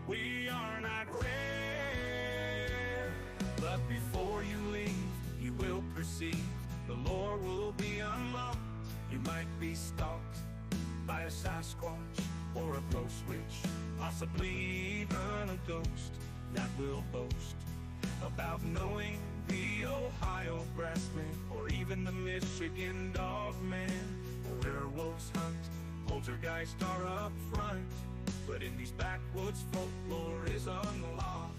We are not rare, but before you leave, you will perceive the lore will be unlocked. You might be stalked by a Sasquatch or a ghost witch, possibly even a ghost that will boast about knowing the Ohio Grassman, or even the Michigan Dogman. Werewolves hunt, poltergeists are up front, but in these backwoods, folklore is unlocked.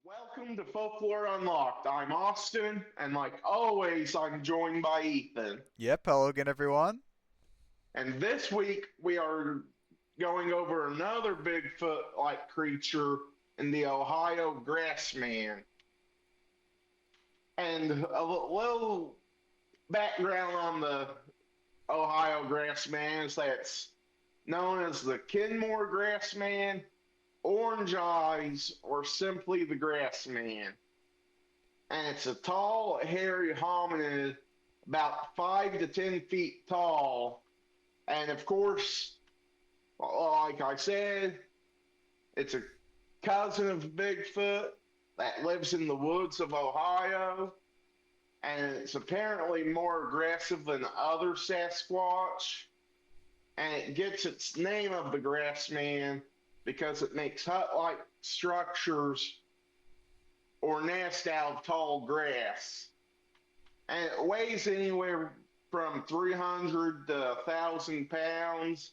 Welcome to Folklore Unlocked. I'm Austin, and like always, I'm joined by Ethan. Yep, hello again, everyone. And this week, we are going over another Bigfoot like creature in the Ohio Grassman. And a little background on the Ohio Grassman is that's known as the Kenmore Grassman, Orange Eyes, or simply the Grassman. And it's a tall, hairy hominid about 5 to 10 feet tall. And of course, like I said, it's a cousin of Bigfoot that lives in the woods of Ohio. And it's apparently more aggressive than other Sasquatch. And it gets its name of the Grassman because it makes hut-like structures or nests out of tall grass. And it weighs anywhere from 300 to 1,000 pounds,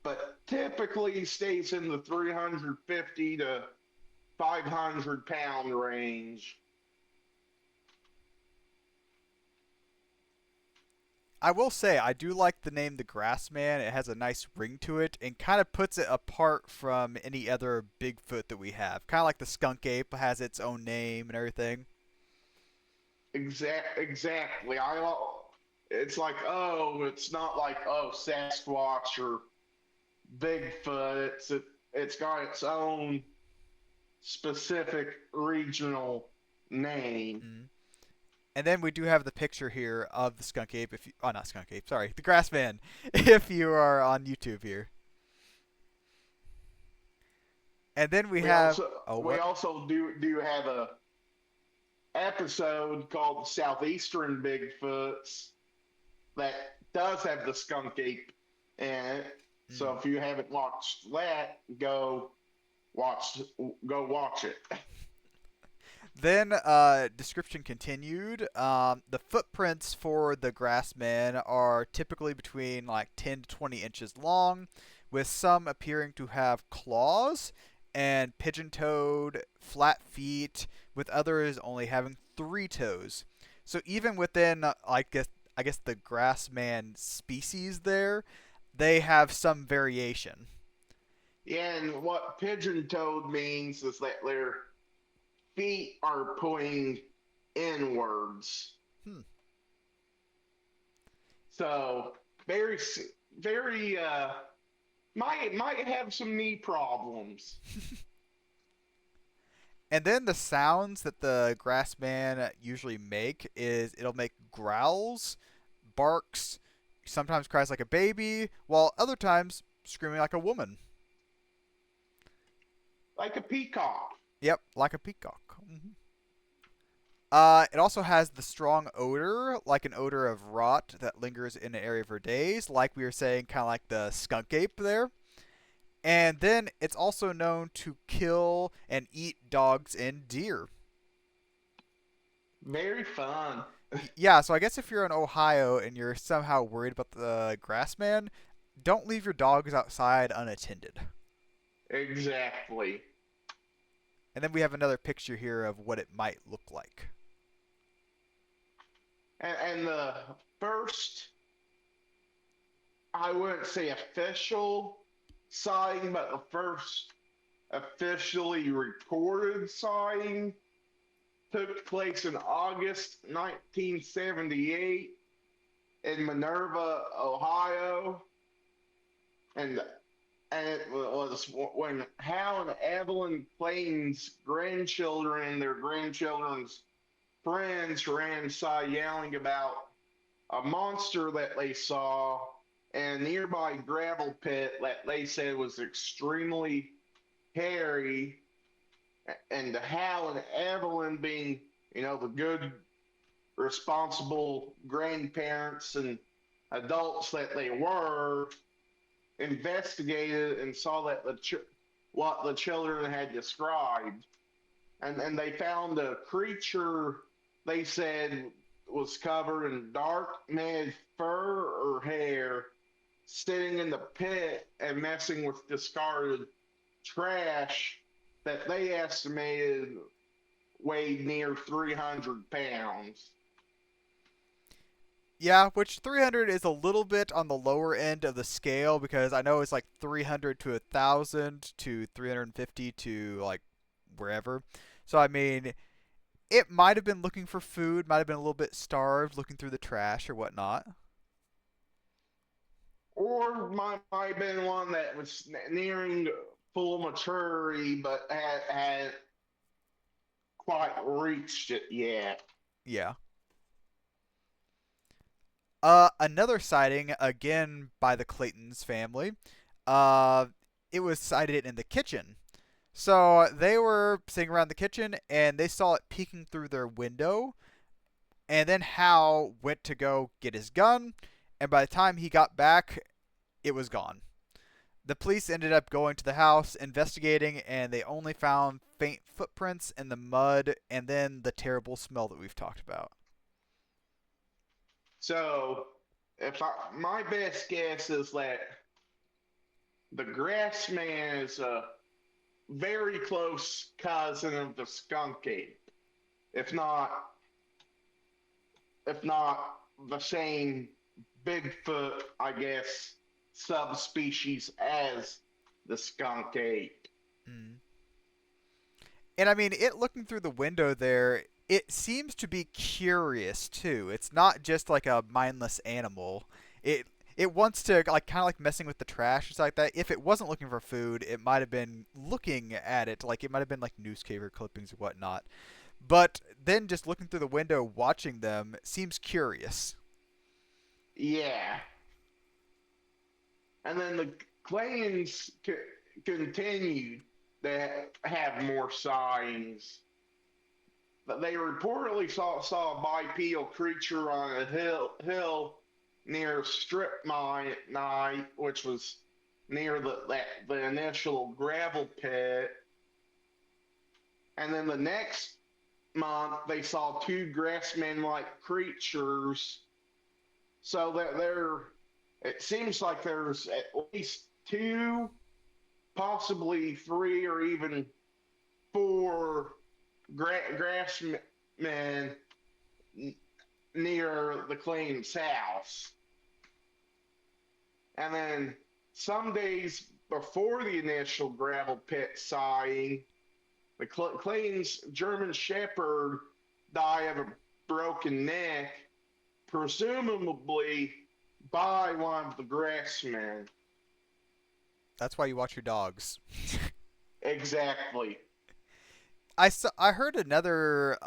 but typically stays in the 350 to 500 pound range. I will say, I do like the name the Grassman. It has a nice ring to it and kind of puts it apart from any other Bigfoot that we have. Kind of like the Skunk Ape has its own name and everything. Exactly. It's like, oh, it's not like, oh, Sasquatch or Bigfoot. It's got its own specific regional name. Mm. And then we do have the picture here of the Skunk Ape. Not Skunk Ape, sorry, the Grassman. If you are on YouTube here. And then we have. We also do have a episode called Southeastern Bigfoots that does have the Skunk Ape in it. So if you haven't watched that, go watch it. Then, description continued. The footprints for the Grassman are typically between like 10 to 20 inches long, with some appearing to have claws and pigeon-toed, flat feet, with others only having 3 toes. So even within, I guess the Grassman species there, they have some variation. Yeah, and what pigeon-toed means is that their feet are pointing inwards. So very might have some knee problems. And then the sounds that the Grassman usually make is it'll make growls, barks, sometimes cries like a baby, while other times screaming like a woman. Like a peacock. Yep, like a peacock. It also has the strong odor, like an odor of rot that lingers in an area for days, like we were saying, kind of like the skunk ape there. And then it's also known to kill and eat dogs and deer. Very fun. Yeah, so I guess if you're in Ohio and you're somehow worried about the Grassman, don't leave your dogs outside unattended. Exactly. And then we have another picture here of what it might look like. And the first, I wouldn't say official sighting, but the first officially recorded sighting took place in August 1978 in Minerva, Ohio. And it was when Hal and Evelyn Clayton's grandchildren and their grandchildren's friends ran inside yelling about a monster that they saw in a nearby gravel pit that they said was extremely Harry, and Hal and Evelyn being, the good, responsible grandparents and adults that they were, investigated and saw that what the children had described, and they found a creature they said was covered in dark red fur or hair, sitting in the pit and messing with discarded trash that they estimated weighed near 300 pounds. Yeah, which 300 is a little bit on the lower end of the scale because I know it's like 300 to 1,000 to 350 to like wherever. So I mean, it might have been looking for food, might have been a little bit starved, looking through the trash or whatnot. Or might have been one that was nearing full maturity but had quite reached it yet. Yeah. Another sighting, again by the Claytons family. Uh, it was sighted in the kitchen. So they were sitting around the kitchen and they saw it peeking through their window. And then Hal went to go get his gun, and by the time he got back, it was gone. The police ended up going to the house, investigating, and they only found faint footprints in the mud and then the terrible smell that we've talked about. So, my best guess is that the Grassman is a very close cousin of the Skunk Ape, if not the same Bigfoot, I guess, subspecies as the Skunk Ape. Mm. And I mean, it looking through the window there, it seems to be curious too. It's not just like a mindless animal. It wants to like kind of like messing with the trash or something like that. If it wasn't looking for food, it might have been looking at it. Like it might have been like newspaper clippings or whatnot. But then just looking through the window, watching them seems curious. Yeah. And then the claims continued to have more sightings. They reportedly saw a bipedal creature on a hill near Strip Mine at night, which was near the initial gravel pit. And then the next month, they saw two grassman-like creatures. So it seems like there's at least two, possibly three, or even four grassmen near the Clayton's house. And then some days before the initial gravel pit sighting, the Clayton's German Shepherd died of a broken neck, presumably by one of the Grassmen. That's why you watch your dogs. Exactly. I heard another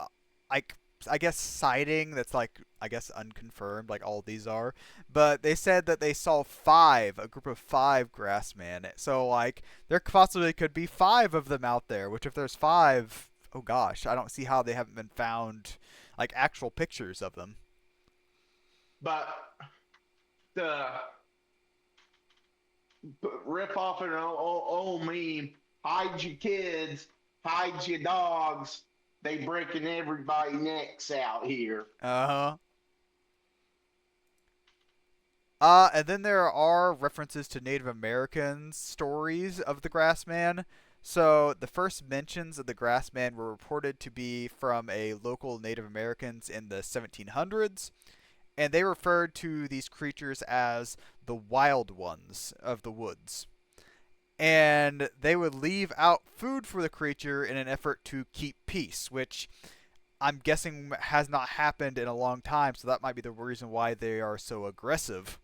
like I guess sighting that's like I guess unconfirmed like all these are, but they said that they saw a group of 5 grassmen. So like there possibly could be 5 of them out there, which if there's 5, oh gosh, I don't see how they haven't been found like actual pictures of them. But the rip off an old meme, hide your kids, hide your dogs, they breaking everybody's necks out here. Uh-huh. And then there are references to Native American stories of the Grassman. So the first mentions of the Grassman were reported to be from a local Native Americans in the 1700s, and they referred to these creatures as the wild ones of the woods. And they would leave out food for the creature in an effort to keep peace, which I'm guessing has not happened in a long time, so that might be the reason why they are so aggressive.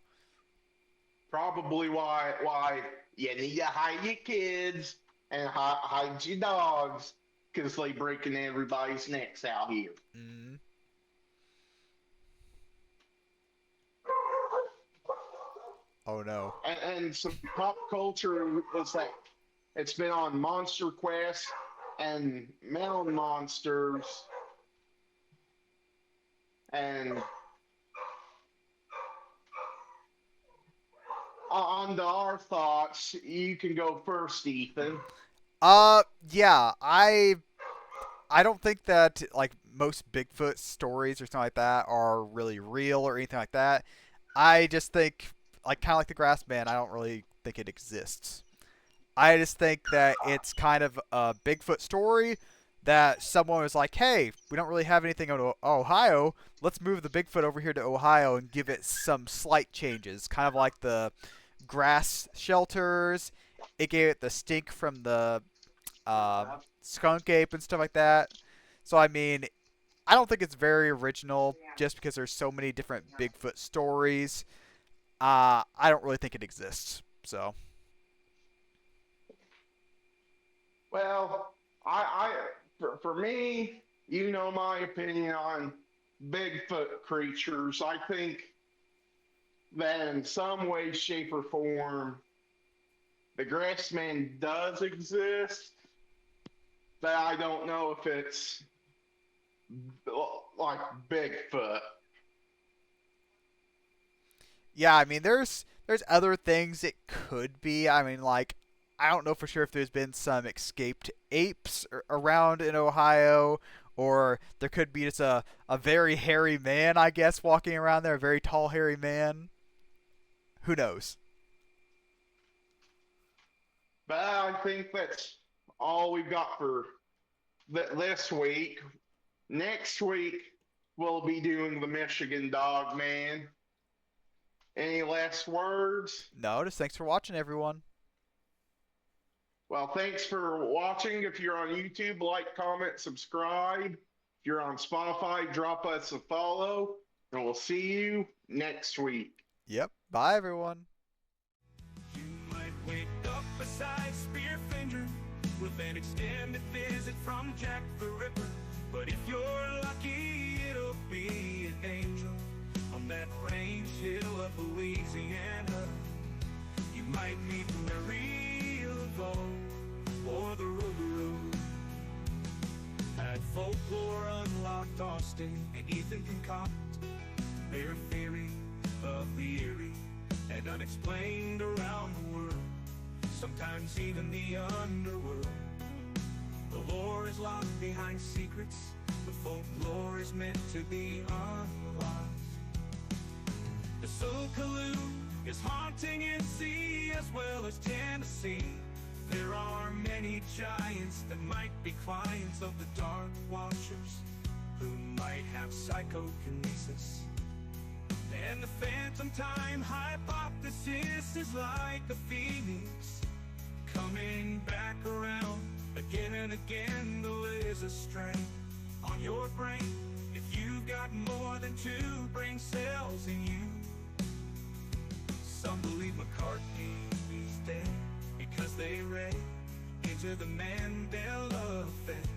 Probably why you need to hide your kids and hide your dogs because they breaking everybody's necks out here. Mm. Oh no. And some pop culture is that It's been on Monster Quest and Mound Monsters. And on to our thoughts, you can go first, Ethan. Yeah, I don't think that like most Bigfoot stories or something like that are really real or anything like that. I just think like kind of like the Grassman, I don't really think it exists. I just think that it's kind of a Bigfoot story that someone was like, "Hey, we don't really have anything in Ohio. Let's move the Bigfoot over here to Ohio and give it some slight changes." Kind of like the grass shelters. It gave it the stink from the Skunk Ape and stuff like that. So I mean, I don't think it's very original just because there's so many different Bigfoot stories. I don't really think it exists. So Well, for me, you know my opinion on Bigfoot creatures. I think that in some way, shape, or form, the Grassman does exist, but I don't know if it's like Bigfoot. yeah, I mean, there's other things it could be. I mean, like I don't know for sure if there's been some escaped apes around in Ohio, or there could be just a very hairy man, I guess, walking around there, a very tall, hairy man. Who knows? But I think that's all we've got for this week. Next week, we'll be doing the Michigan Dog Man. Any last words? No, just thanks for watching, everyone. Well, thanks for watching. If you're on YouTube, like, comment, subscribe. If you're on Spotify, drop us a follow, and we'll see you next week. Yep. Bye, everyone. You might wake up beside Spearfinger with an extended visit from Jack the Ripper. But if you're lucky, it'll be an angel on that range hill of Louisiana. You might meet Mary Laveau or the Road. At Folklore Unlocked, Austin and Ethan concoct their theory of the eerie and unexplained around the world, sometimes even the underworld. The lore is locked behind secrets, the folklore is meant to be unlocked. The Sokoloo is haunting NC as well as Tennessee. There are many giants that might be clients of the Dark Watchers, who might have psychokinesis. And the phantom time hypothesis is like a phoenix, coming back around again and again. The laser strain on your brain if you've got more than 2 brain cells in you. Some believe McCartney is dead because they read into the Mandela effect,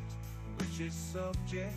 which is subject